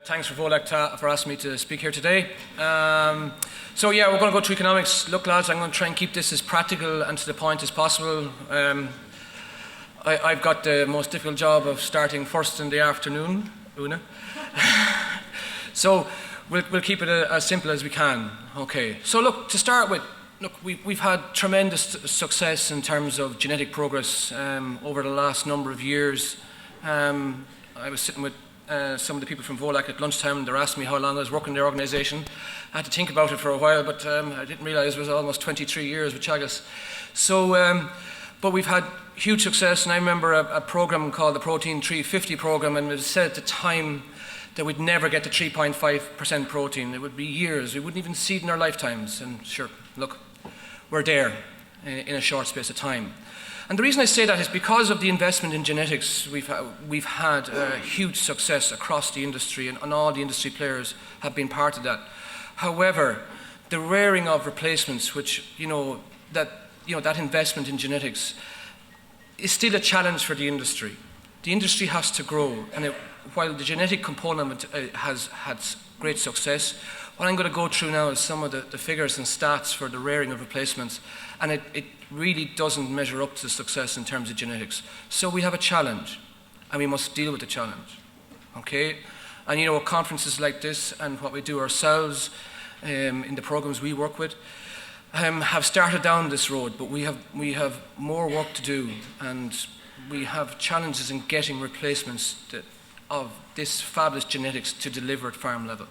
Thanks for Volak for asking me to speak here today. So yeah, we're going to go through economics. Look lads, I'm going to try and keep this as practical and to the point as possible. I've got the most difficult job of starting first in the afternoon, Una. So we'll keep it as simple as we can. Okay, so look, to start with, look, we've had tremendous success in terms of genetic progress over the last number of years. I was sitting with some of the people from Volak at lunchtime. They were asking me how long I was working in their organisation. I had to think about it for a while, but I didn't realise it was almost 23 years with Teagasc. So, but we've had huge success, and I remember a programme called the Protein 350 programme, and it was said at the time that we'd never get to 3.5% protein. It would be years. We wouldn't even see it in our lifetimes. And sure, look, we're there in a short space of time. And the reason I say that is because of the investment in genetics. We've had huge success across the industry, and all the industry players have been part of that. However, the rearing of replacements, which that investment in genetics, is still a challenge for the industry. The industry has to grow, and while the genetic component has had great success, what I'm going to go through now is some of the figures and stats for the rearing of replacements, and it really doesn't measure up to the success in terms of genetics. So we have a challenge, and we must deal with the challenge. Okay? And conferences like this and what we do ourselves in the programs we work with have started down this road, but we have more work to do, and we have challenges in getting replacements of this fabulous genetics to deliver at farm level.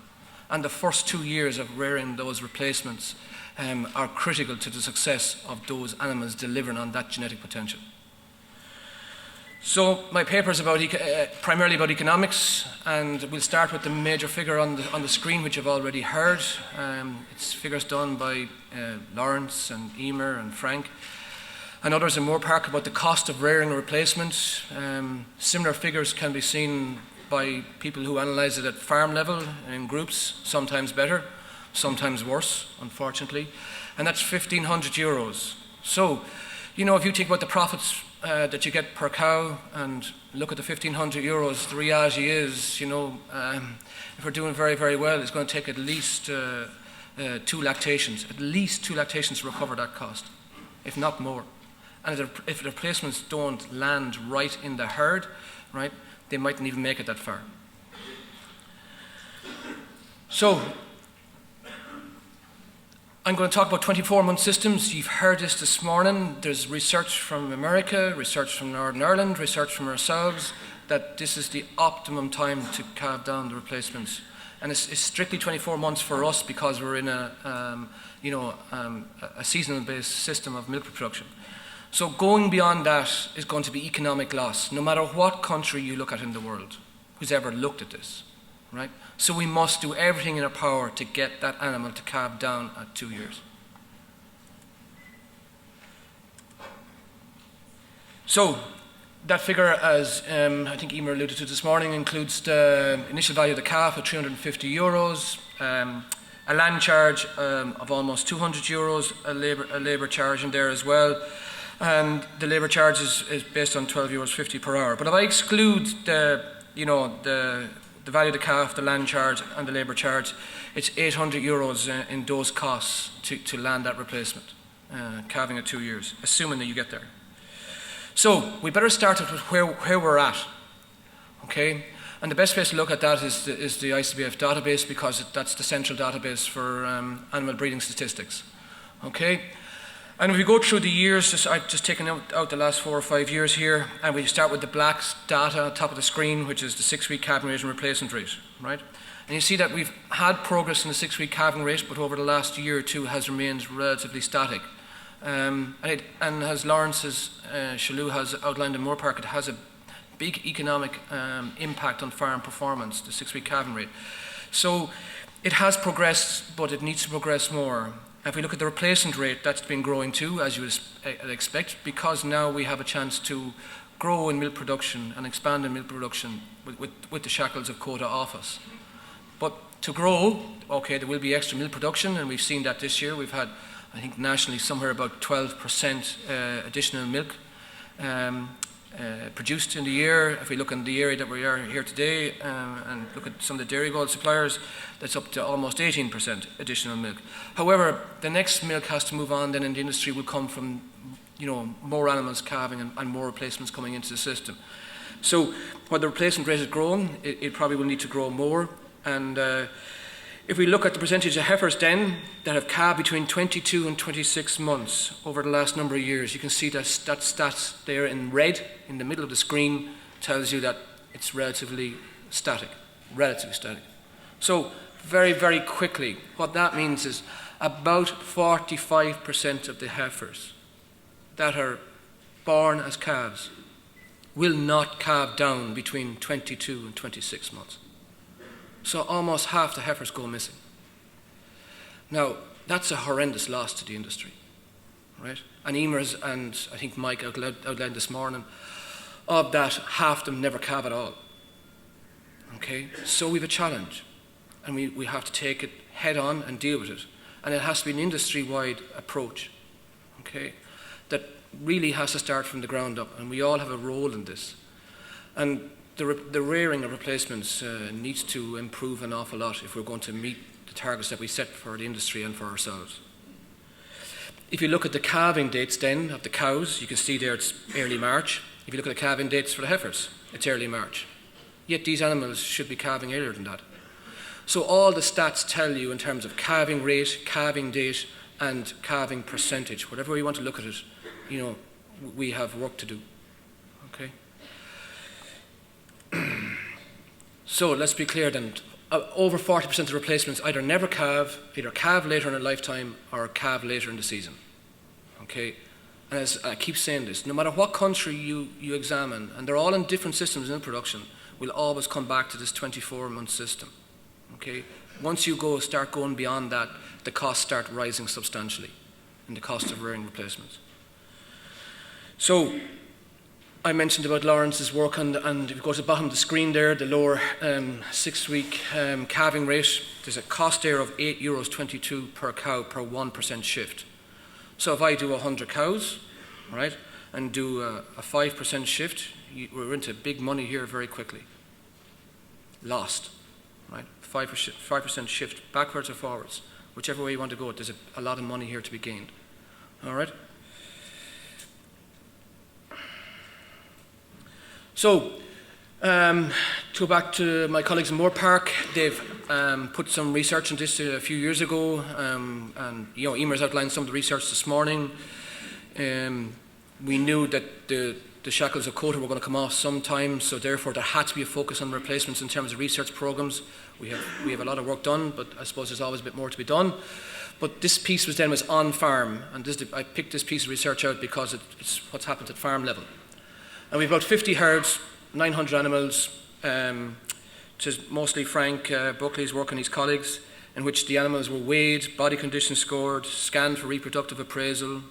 And the first 2 years of rearing those replacements are critical to the success of those animals delivering on that genetic potential. So my paper is primarily about economics, and we'll start with the major figure on the screen, which you've already heard. It's figures done by Lawrence and Emer and Frank and others in Moorpark about the cost of rearing a replacement. Similar figures can be seen by people who analyse it at farm level in groups, sometimes better, sometimes worse, unfortunately, and that's €1,500. So, if you think about the profits that you get per cow and look at the €1,500, the reality is, if we're doing very, very well, it's going to take at least two lactations to recover that cost, if not more. And if the replacements don't land right in the herd, right, they mightn't even make it that far. So, I'm going to talk about 24-month systems. You've heard this morning. There's research from America, research from Northern Ireland, research from ourselves, that this is the optimum time to calve down the replacements. And it's strictly 24 months for us because we're in a seasonal-based system of milk production. So going beyond that is going to be economic loss, no matter what country you look at in the world who's ever looked at this, right? So we must do everything in our power to get that animal to calve down at 2 years. So that figure, as I think Emer alluded to this morning, includes the initial value of the calf at €350, a land charge of almost €200, a labour charge in there as well. And the labour charge is based on €12.50 per hour. But if I exclude the value of the calf, the land charge, and the labour charge, it's €800 in those costs to land that replacement, calving at 2 years, assuming that you get there. So we better start with where we're at, okay? And the best place to look at that is the ICBF database, because that's the central database for animal breeding statistics, okay? And if we go through the years, I've just taken out the last 4 or 5 years here, and we start with the black data on top of the screen, which is the 6-week calving rate and replacement rate, right? And you see that we've had progress in the 6-week calving rate, but over the last year or two has remained relatively static. And as Lawrence Chalou has outlined in Moorpark, it has a big economic impact on farm performance, the 6-week calving rate. So it has progressed, but it needs to progress more. If we look at the replacement rate, that's been growing too, as you would expect, because now we have a chance to grow in milk production and expand in milk production with the shackles of quota off us. But to grow, okay, there will be extra milk production, and we've seen that this year. We've had, I think nationally, somewhere about 12% additional milk produced in the year. If we look in the area that we are here today and look at some of the dairy gold suppliers, that's up to almost 18% additional milk. However, the next milk has to move on then in the industry will come from more animals calving and more replacements coming into the system. So while the replacement rate is growing, it probably will need to grow more. And if we look at the percentage of heifers then that have calved between 22 and 26 months over the last number of years, you can see that stat there in red in the middle of the screen tells you that it's relatively static. So very, very quickly, what that means is about 45% of the heifers that are born as calves will not calve down between 22 and 26 months. So almost half the heifers go missing. Now, that's a horrendous loss to the industry, right? And Emer's, and I think Mike outlined this morning, of that, half them never calve at all. Okay? So we have a challenge, and we have to take it head on and deal with it. And it has to be an industry-wide approach, okay, that really has to start from the ground up, and we all have a role in this. And the rearing of replacements needs to improve an awful lot if we're going to meet the targets that we set for the industry and for ourselves. If you look at the calving dates then of the cows, you can see there it's early March. If you look at the calving dates for the heifers, it's early March. Yet these animals should be calving earlier than that. So all the stats tell you in terms of calving rate, calving date, and calving percentage, whatever way you want to look at it, we have work to do. Okay? So let's be clear then, over 40% of replacements either never calve, either calve later in their lifetime or calve later in the season. Okay? And as I keep saying this, no matter what country you examine, and they're all in different systems in production, we'll always come back to this 24-month system. Okay? Once you start going beyond that, the costs start rising substantially in the cost of rearing replacements. So I mentioned about Lawrence's work, and if you go to the bottom of the screen there, the lower 6-week calving rate, there's a cost there of €8.22 per cow per 1% shift. So if I do 100 cows, right, and do a 5% shift, we're into big money here very quickly. Lost, right? 5% shift backwards or forwards, whichever way you want to go, there's a lot of money here to be gained. All right? So, to go back to my colleagues in Moorpark, they've put some research into this a few years ago, and Emer's outlined some of the research this morning. We knew that the shackles of quota were going to come off sometime, so therefore there had to be a focus on replacements in terms of research programs. We have a lot of work done, but I suppose there's always a bit more to be done. But this piece was on farm, and I picked this piece of research out because it's what's happened at farm level. And we've about 50 herds, 900 animals, which is mostly Frank Buckley's work and his colleagues, in which the animals were weighed, body condition scored, scanned for reproductive appraisal,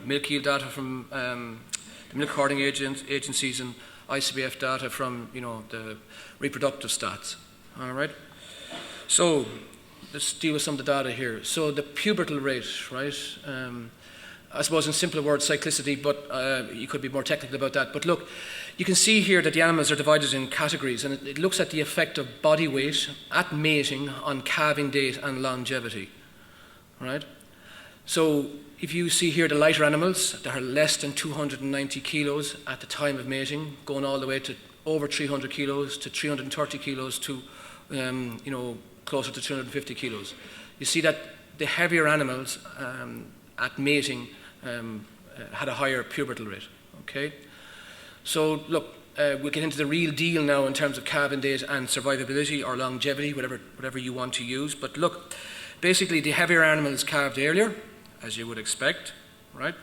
milk yield data from the milk cording agencies, and ICBF data from the reproductive stats. All right. So let's deal with some of the data here. So the pubertal rate, right? I suppose in simpler words, cyclicity, but you could be more technical about that. But look, you can see here that the animals are divided in categories, and it looks at the effect of body weight at mating on calving date and longevity. Right? So if you see here the lighter animals that are less than 290 kilos at the time of mating, going all the way to over 300 kilos to 330 kilos to closer to 250 kilos. You see that the heavier animals at mating had a higher pubertal rate. Okay, so look, we'll get into the real deal now in terms of calving date and survivability or longevity, whatever you want to use. But look, basically the heavier animals calved earlier, as you would expect, right?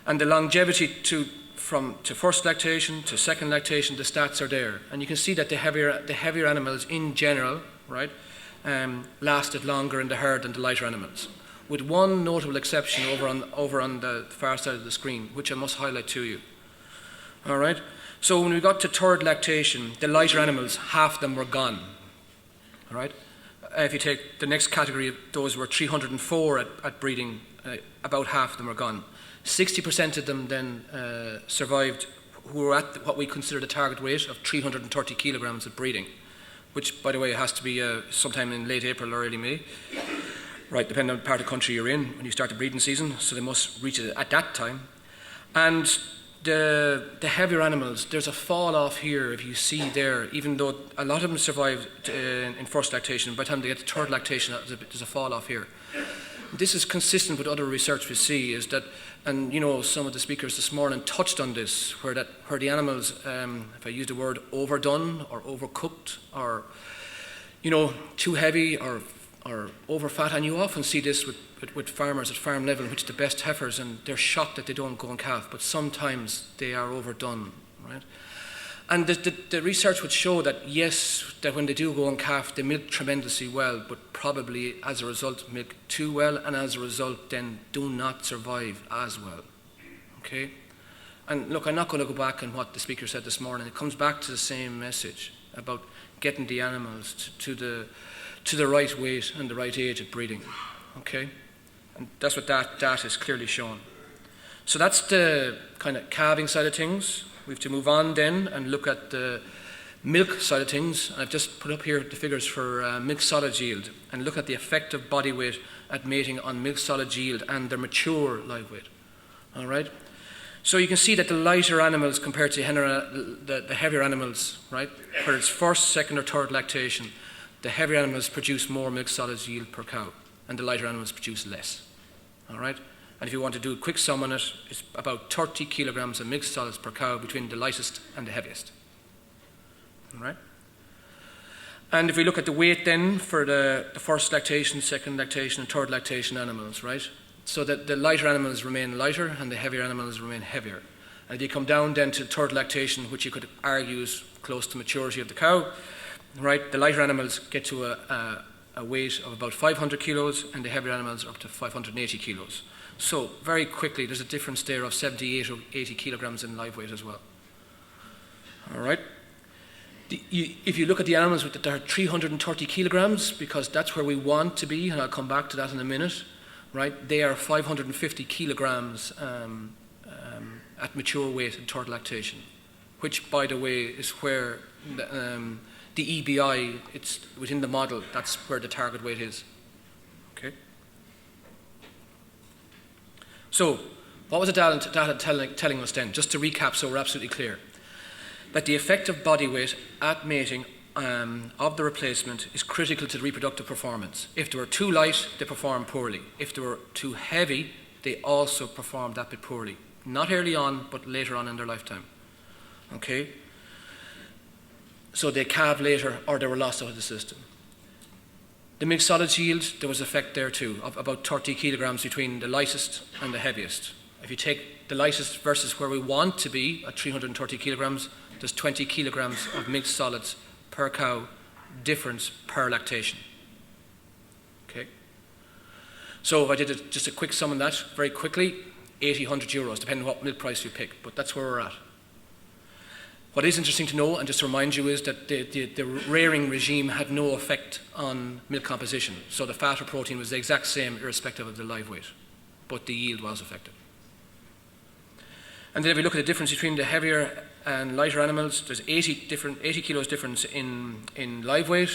And the longevity to first lactation to second lactation, the stats are there, and you can see that the heavier animals in general, right, lasted longer in the herd than the lighter animals, with one notable exception over on the far side of the screen, which I must highlight to you. All right. So when we got to third lactation, the lighter animals, half of them were gone. All right. If you take the next category, those were 304 at breeding, about half of them are gone. 60% of them then survived who were at what we consider the target weight of 330 kilograms at breeding, which, by the way, has to be sometime in late April or early May, right, depending on the part of the country you're in when you start the breeding season, so they must reach it at that time. And the heavier animals, there's a fall off here, if you see there, even though a lot of them survived in first lactation, by the time they get to third lactation, there's a fall off here. This is consistent with other research we see, is that, and you know, some of the speakers this morning touched on this, where the animals, if I use the word overdone or overcooked, or you know, too heavy or over fat, and you often see this with farmers at farm level, which are the best heifers, and they're shocked that they don't go and calf, but sometimes they are overdone, right? And the research would show that, yes, that when they do go and calf, they milk tremendously well, but probably as a result milk too well, and as a result then do not survive as well, okay? And look, I'm not going to go back on what the speaker said this morning. It comes back to the same message about getting the animals to the right weight and the right age at breeding, okay? And that's what that data is clearly showing. So that's the kind of calving side of things. We have to move on then and look at the milk side of things. I've just put up here the figures for milk solids yield, and look at the effect of body weight at mating on milk solids yield and their mature live weight. All right? So you can see that the lighter animals compared to the heavier animals, right, whether it's first, second or third lactation, the heavier animals produce more milk solids yield per cow, and the lighter animals produce less. All right? And if you want to do a quick sum on it, it's about 30 kilograms of milk solids per cow between the lightest and the heaviest. All right? And if we look at the weight then for the first lactation, second lactation, and third lactation animals, right? So that the lighter animals remain lighter and the heavier animals remain heavier. And if you come down then to third lactation, which you could argue is close to maturity of the cow, right? The lighter animals get to a weight of about 500 kilos, and the heavier animals are up to 580 kilos. So very quickly, there's a difference there of 78 or 80 kilograms in live weight as well. All right. If you look at the animals that are 330 kilograms, because that's where we want to be, and I'll come back to that in a minute, right? They are 550 kilograms at mature weight in third lactation, which, by the way, is where the EBI, it's within the model, that's where the target weight is. Okay. So, what was the data telling us then? Just to recap so we're absolutely clear. That the effective body weight at mating of the replacement is critical to the reproductive performance. If they were too light, they perform poorly. If they were too heavy, they also perform that bit poorly. Not early on, but later on in their lifetime. Okay? So they calve later, or they were lost out of the system. The milk solids yield, there was effect there too, of about 30 kilograms between the lightest and the heaviest. If you take the lightest versus where we want to be at 330 kilograms, there's 20 kilograms of milk solids per cow difference per lactation. Okay. So if I did just a quick sum on that very quickly, 80, 100 euros, depending on what milk price you pick, but that's where we're at. What is interesting to know, and just to remind you, is that the rearing regime had no effect on milk composition. So the fat or protein was the exact same irrespective of the live weight, but the yield was affected. And then if we look at the difference between the heavier and lighter animals, there's 80 kilos difference in live weight,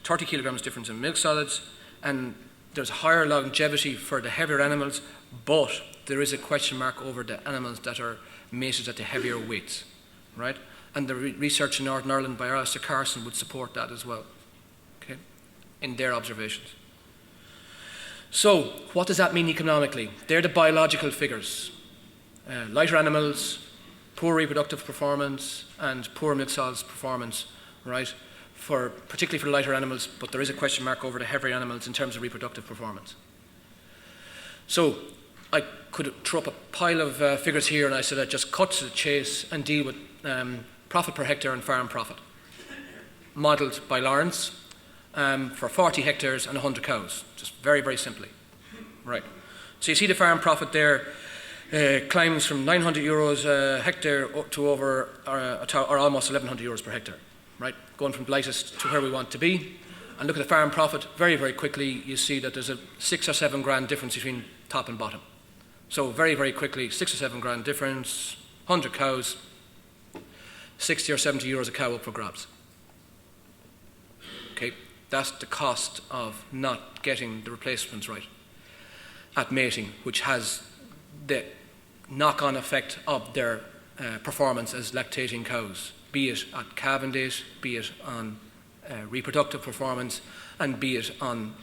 30 kilograms difference in milk solids, and there's higher longevity for the heavier animals, but there is a question mark over the animals that are mated at the heavier weights, right? And the research in Northern Ireland by Alistair Carson would support that as well, okay, in their observations. So, what does that mean economically? They're the biological figures. Lighter animals, poor reproductive performance, and poor milk solids performance, right, particularly for the lighter animals, but there is a question mark over the heavier animals in terms of reproductive performance. So, I could throw up a pile of figures here, and I said I'd just cut to the chase and deal with profit per hectare and farm profit, modelled by Lawrence for 40 hectares and 100 cows, just very, very simply. Right. So you see the farm profit there climbs from 900 euros a hectare to over, or almost 1,100 euros per hectare, right? Going from lightest to where we want to be. And look at the farm profit, very, very quickly you see that there's a 6 or 7 grand difference between top and bottom, So very, very quickly, 6 or 7 grand difference, 100 cows, 60 or 70 euros a cow up for grabs. Okay, that's the cost of not getting the replacements right at mating, which has the knock-on effect of their performance as lactating cows, be it at calving date, be it on reproductive performance, and be it on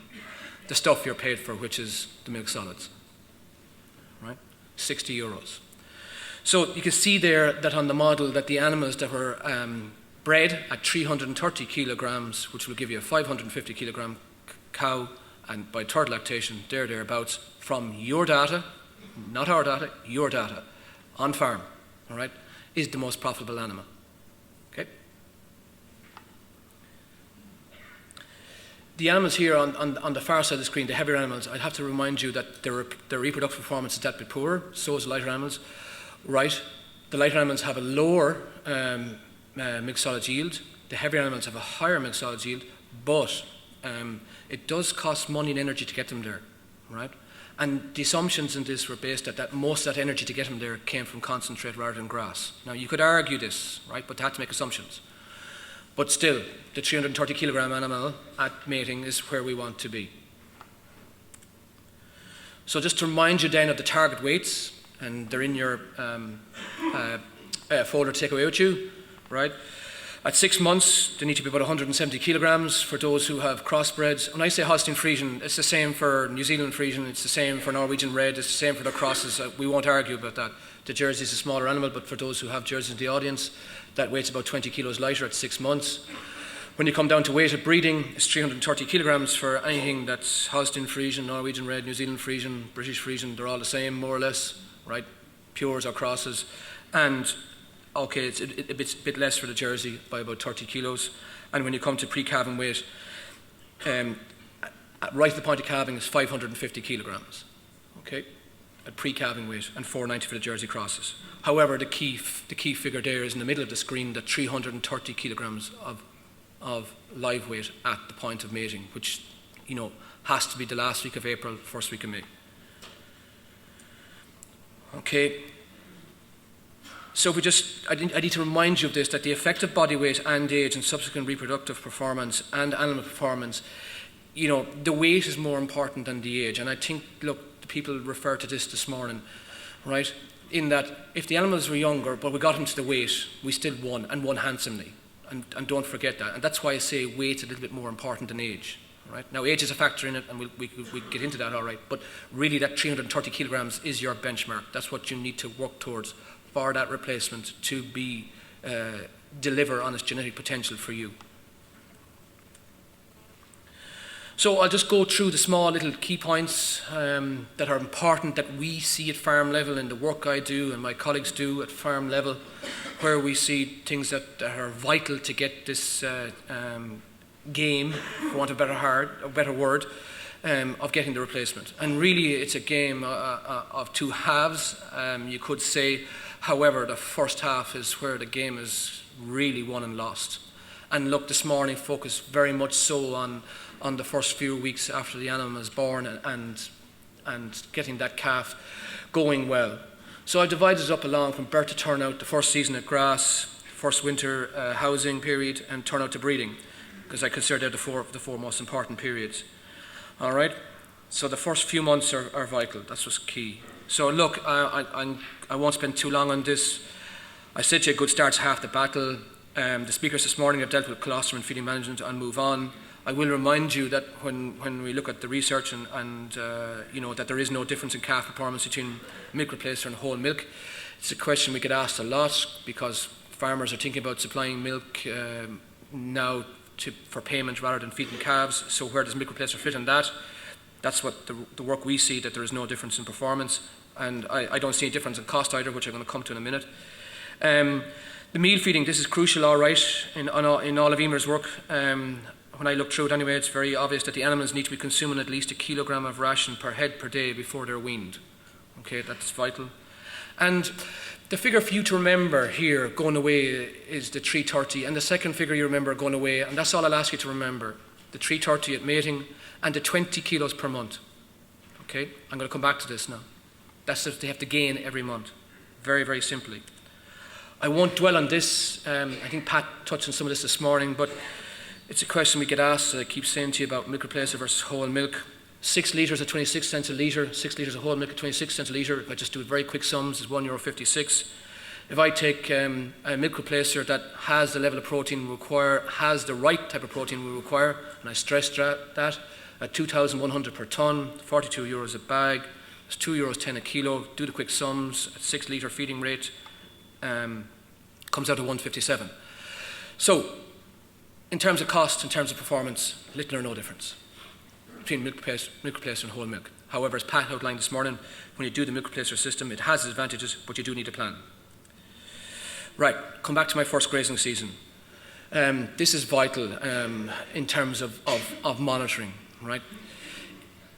the stuff you're paid for, which is the milk solids. Right? 60 euros. So you can see there that on the model that the animals that were bred at 330 kilograms, which will give you a 550 kilogram cow, and by third lactation, thereabouts, from your data, not our data, your data, on farm, all right, is the most profitable animal. Okay? The animals here on the far side of the screen, the heavier animals, I'd have to remind you that their reproductive performance is that bit poorer, so is the lighter animals. Right, the lighter animals have a lower milk solids yield, the heavier animals have a higher milk solids yield, but it does cost money and energy to get them there, right? And the assumptions in this were based that most of that energy to get them there came from concentrate rather than grass. Now you could argue this, right, but they had to make assumptions. But still, the 330 kilogram animal at mating is where we want to be. So just to remind you then of the target weights, and they're in your folder to take away with you, right? At 6 months, they need to be about 170 kilograms for those who have crossbreds. When I say Holstein Friesian, it's the same for New Zealand Friesian, it's the same for Norwegian Red, it's the same for the crosses. We won't argue about that. The Jersey is a smaller animal, but for those who have Jerseys in the audience, that weight's about 20 kilos lighter at 6 months. When you come down to weight at breeding, it's 330 kilograms for anything that's Holstein Friesian, Norwegian Red, New Zealand Friesian, British Friesian, they're all the same, more or less, right? Pures or crosses. And okay, it's a bit less for the Jersey by about 30 kilos. And when you come to pre-calving weight, right at the point of calving is 550 kilograms, okay, at pre-calving weight, and 490 for the Jersey crosses. However, the key figure there is in the middle of the screen, that 330 kilograms of live weight at the point of mating, which, you know, has to be the last week of April, first week of May. Okay. So I need to remind you of this, that the effect of body weight and age and subsequent reproductive performance and animal performance, you know, the weight is more important than the age. And I think, look, the people referred to this morning, right? In that if the animals were younger, but we got them to the weight, we still won, and won handsomely. And don't forget that. And that's why I say weight's a little bit more important than age. Right? Now, age is a factor in it, and we get into that, all right. But really, that 330 kilograms is your benchmark. That's what you need to work towards for that replacement to be deliver on its genetic potential for you. So I'll just go through the small little key points that are important that we see at farm level in the work I do and my colleagues do at farm level, where we see things that are vital to get this game, for want of a better word, of getting the replacement. And really it's a game of two halves, you could say. However, the first half is where the game is really won and lost. And look, this morning focused very much so on the first few weeks after the animal is born and getting that calf going well. So I divided it up along from birth to turnout, the first season at grass, first winter housing period, and turnout to breeding, because I consider they're the four most important periods. All right? So the first few months are vital. That's what's key. So look, I won't spend too long on this. I said to you, a good start's half the battle. The speakers this morning have dealt with colostrum and feeding management and move on. I will remind you that when we look at the research and you know, that there is no difference in calf performance between milk replacer and whole milk. It's a question we get asked a lot because farmers are thinking about supplying milk now for payment rather than feeding calves. So where does milk replacer fit in that? That's what the work we see, that there is no difference in performance, and I don't see a difference in cost either, which I'm going to come to in a minute. The meal feeding, this is crucial, all right, in all of Emer's work. When I look through it anyway, it's very obvious that the animals need to be consuming at least 1 kilogram of ration per head per day before they're weaned. Okay, that's vital. And the figure for you to remember here going away is the 330, and the second figure you remember going away, and that's all I'll ask you to remember, the 330 at mating and the 20 kilos per month. Okay, I'm going to come back to this now. That's what they have to gain every month. Very, very simply. I won't dwell on this. I think Pat touched on some of this morning, but it's a question we get asked. I keep saying to you about milk replacer versus whole milk. 6 litres at 26 cents a litre, 6 litres of whole milk at 26 cents a litre. If I just do very quick sums, it's €1.56. If I take a milk replacer that has the level of protein we require, has the right type of protein we require, and I stress that at 2,100 per tonne, €42 a bag, it's €2.10 a kilo. Do the quick sums at 6 litre feeding rate, comes out to 157. So, in terms of cost, in terms of performance, little or no difference between milk replacer and whole milk. However, as Pat outlined this morning, when you do the milk replacer system, it has its advantages, but you do need a plan. Right, come back to my first grazing season. This is vital in terms of monitoring, right?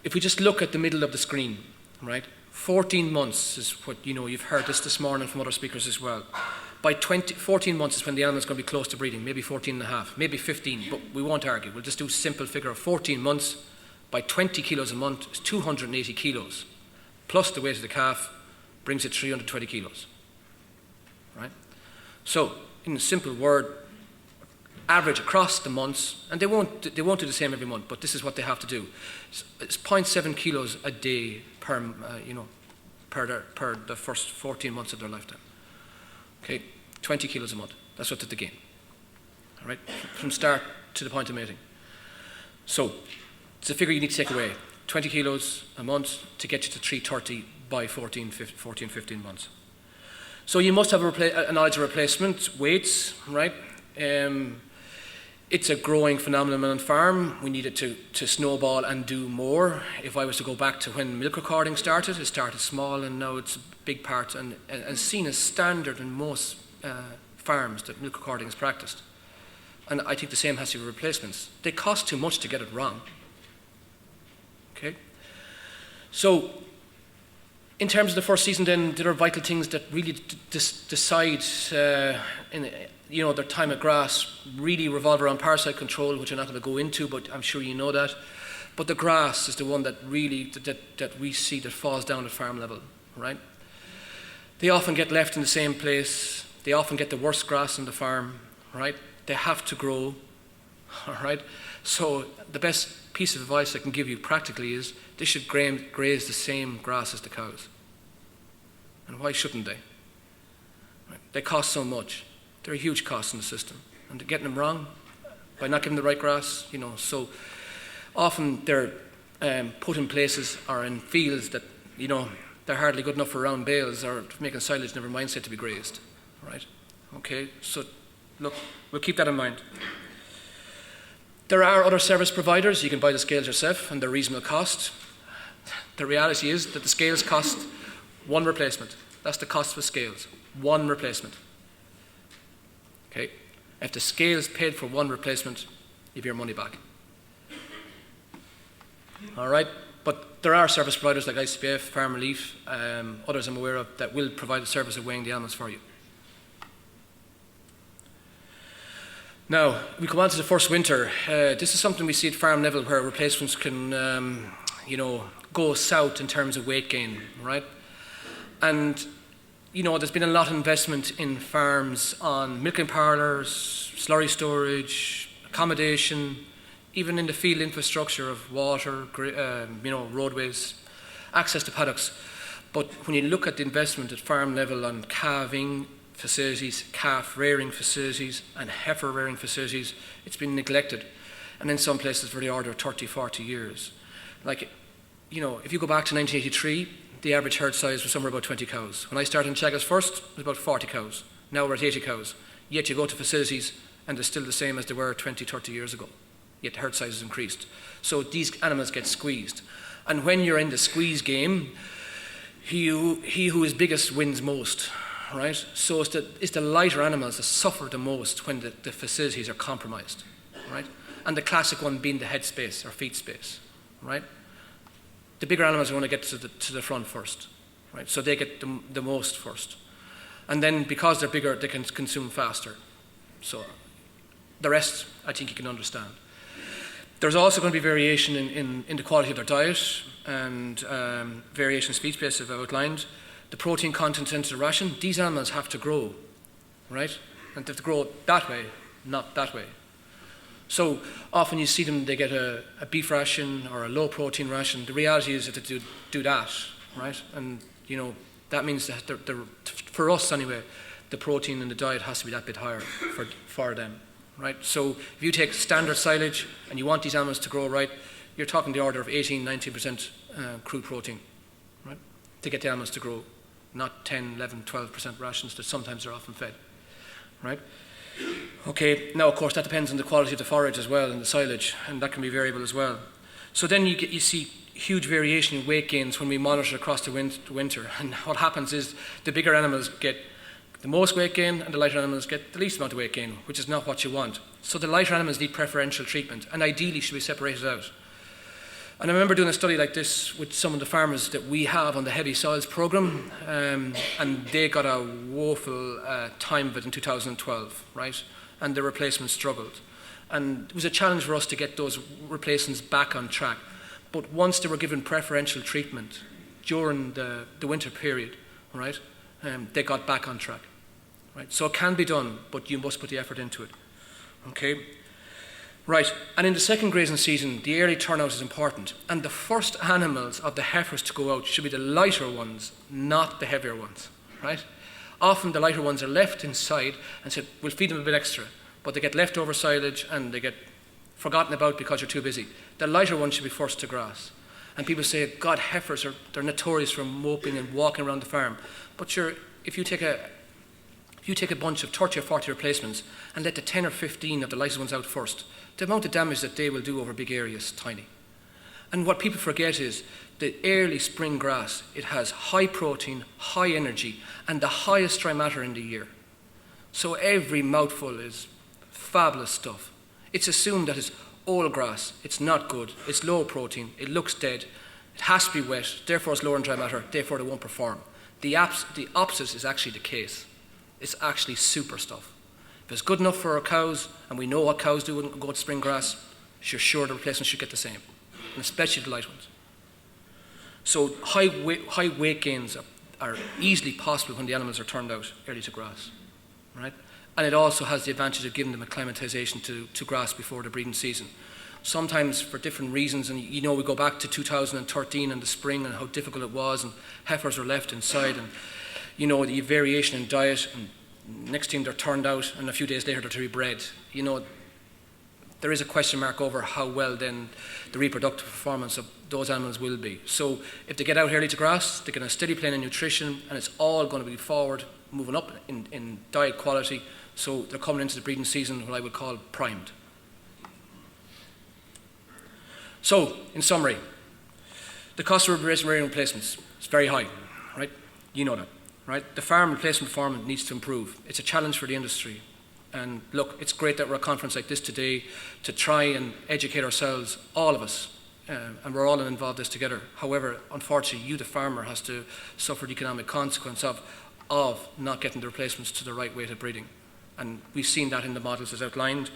If we just look at the middle of the screen, right, 14 months is what, you've heard this morning from other speakers as well. By 14 months is when the animal's going to be close to breeding, maybe 14 and a half, maybe 15, but we won't argue. We'll just do a simple figure of 14 months. By 20 kilos a month, it's 280 kilos, plus the weight of the calf brings it 320 kilos, right? So, in a simple word, average across the months, and they won't do the same every month, but this is what they have to do. It's 0.7 kilos a day per the first 14 months of their lifetime. Okay, 20 kilos a month. That's what they gain. All right, from start to the point of mating. So, it's a figure you need to take away. 20 kilos a month to get you to 330 by 14, 15 months. So you must have a knowledge of replacement weights, right? It's a growing phenomenon on farm. We need it to snowball and do more. If I was to go back to when milk recording started, it started small and now it's a big part and seen as standard in most farms that milk recording is practiced. And I think the same has to be with replacements. They cost too much to get it wrong. Okay? So, in terms of the first season then, there are vital things that really decide their time at grass really revolve around parasite control, which I'm not going to go into, but I'm sure you know that. But the grass is the one that really, that we see that falls down at farm level, right? They often get left in the same place. They often get the worst grass on the farm, right? They have to grow, all right? So the best piece of advice I can give you practically is they should graze the same grass as the cows. And why shouldn't they? Right? They cost so much. They're a huge cost in the system. And getting them wrong by not giving the right grass, so often they're put in places or in fields that, they're hardly good enough for round bales or making silage, never mind said to be grazed, right? Okay, so look, we'll keep that in mind. There are other service providers. You can buy the scales yourself and they're reasonable cost. The reality is that the scales cost one replacement. That's the cost of scales. One replacement. Okay? If the scales paid for one replacement, you have your money back. All right? But there are service providers like ICBF, Farm Relief, others I'm aware of, that will provide a service of weighing the animals for you. Now, we come on to the first winter. This is something we see at farm level where replacements can, go south in terms of weight gain, right? And, there's been a lot of investment in farms on milking parlours, slurry storage, accommodation, even in the field infrastructure of water, roadways, access to paddocks. But when you look at the investment at farm level on calving facilities, calf rearing facilities, and heifer rearing facilities, it's been neglected. And in some places for the order of 30, 40 years. Like, if you go back to 1983, the average herd size was somewhere about 20 cows. When I started in Teagasc first, it was about 40 cows. Now we're at 80 cows. Yet you go to facilities and they're still the same as they were 20, 30 years ago. Yet the herd size has increased. So these animals get squeezed. And when you're in the squeeze game, he who is biggest wins most. Right? So it's the lighter animals that suffer the most when the facilities are compromised, right? And the classic one being the head space or feet space, right? The bigger animals are going to get to the front first, right? So they get the most first. And then because they're bigger, they can consume faster. So the rest, I think you can understand. There's also going to be variation in the quality of their diet and variation in speed space, as I've outlined. The protein content into the ration, these animals have to grow, right? And they have to grow that way, not that way. So often you see them, they get a beef ration or a low protein ration. The reality is that they do that, right? And that means that for us anyway, the protein in the diet has to be that bit higher for them, right? So if you take standard silage and you want these animals to grow right, you're talking the order of 18-19% crude protein, right? To get the animals to grow, not 10, 11, 12% rations that sometimes are often fed, right? Okay, now of course that depends on the quality of the forage as well and the silage, and that can be variable as well. So then you see huge variation in weight gains when we monitor across the winter, and what happens is the bigger animals get the most weight gain and the lighter animals get the least amount of weight gain, which is not what you want. So the lighter animals need preferential treatment and ideally should be separated out. And I remember doing a study like this with some of the farmers that we have on the heavy soils program, and they got a woeful time of it in 2012, right? And the replacements struggled. And it was a challenge for us to get those replacements back on track. But once they were given preferential treatment during the winter period, right, they got back on track, right? So it can be done, but you must put the effort into it, okay? Right, and in the second grazing season, the early turnout is important. And the first animals of the heifers to go out should be the lighter ones, not the heavier ones, right? Often the lighter ones are left inside and said, we'll feed them a bit extra, but they get leftover silage and they get forgotten about because you're too busy. The lighter ones should be first to grass. And people say, God, heifers, they're notorious for moping and walking around the farm. But if you take a bunch of 30 or 40 replacements and let the 10 or 15 of the lightest ones out first, the amount of damage that they will do over big areas is tiny. And what people forget is the early spring grass, it has high protein, high energy, and the highest dry matter in the year. So every mouthful is fabulous stuff. It's assumed that it's old grass, it's not good, it's low protein, it looks dead, it has to be wet, therefore it's lower in dry matter, therefore it won't perform. The opposite is actually the case. It's actually super stuff. If it's good enough for our cows, and we know what cows do when go to spring grass, you're sure the replacements should get the same, and especially the light ones. So high weight gains are easily possible when the animals are turned out early to grass, right? And it also has the advantage of giving them acclimatization to grass before the breeding season. Sometimes for different reasons, and we go back to 2013 in the spring and how difficult it was, and heifers were left inside, and the variation in diet, and next thing they're turned out, and a few days later they're to be bred. There is a question mark over how well then the reproductive performance of those animals will be. So if they get out early to grass, they get a steady plane of nutrition, and it's all going to be forward, moving up in diet quality, so they're coming into the breeding season what I would call primed. So, in summary, the cost of rearing replacements is very high, right? You know that. Right? The farm replacement performance needs to improve. It's a challenge for the industry. And look, it's great that we're at a conference like this today to try and educate ourselves, all of us, and we're all involved in this together. However, unfortunately, you, the farmer, has to suffer the economic consequence of not getting the replacements to the right weight of breeding. And we've seen that in the models as outlined.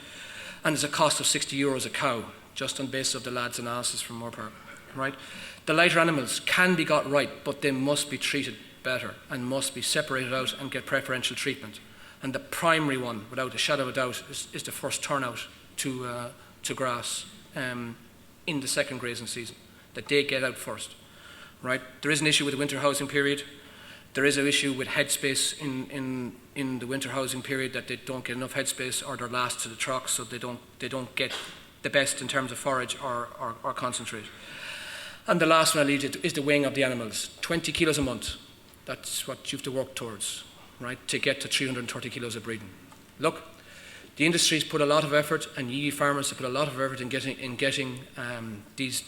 And there's a cost of €60 a cow, just on the basis of the lad's analysis from Moorpark, right? The lighter animals can be got right, but they must be treated better and must be separated out and get preferential treatment. And the primary one, without a shadow of a doubt, is the first turnout to grass in the second grazing season, that they get out first, right? There is an issue with the winter housing period. There is an issue with headspace in the winter housing period, that they don't get enough headspace, or they're last to the truck, so they don't get the best in terms of forage or concentrate. And the last one I leave is the weighing of the animals. 20 kilos a month. That's what you have to work towards, right, to get to 330 kilos of breeding. Look, the industry's put a lot of effort, and you farmers have put a lot of effort in getting these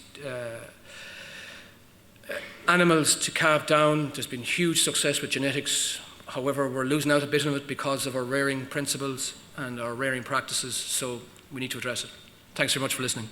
animals to calve down. There's been huge success with genetics. However, we're losing out a bit of it because of our rearing principles and our rearing practices, so we need to address it. Thanks very much for listening.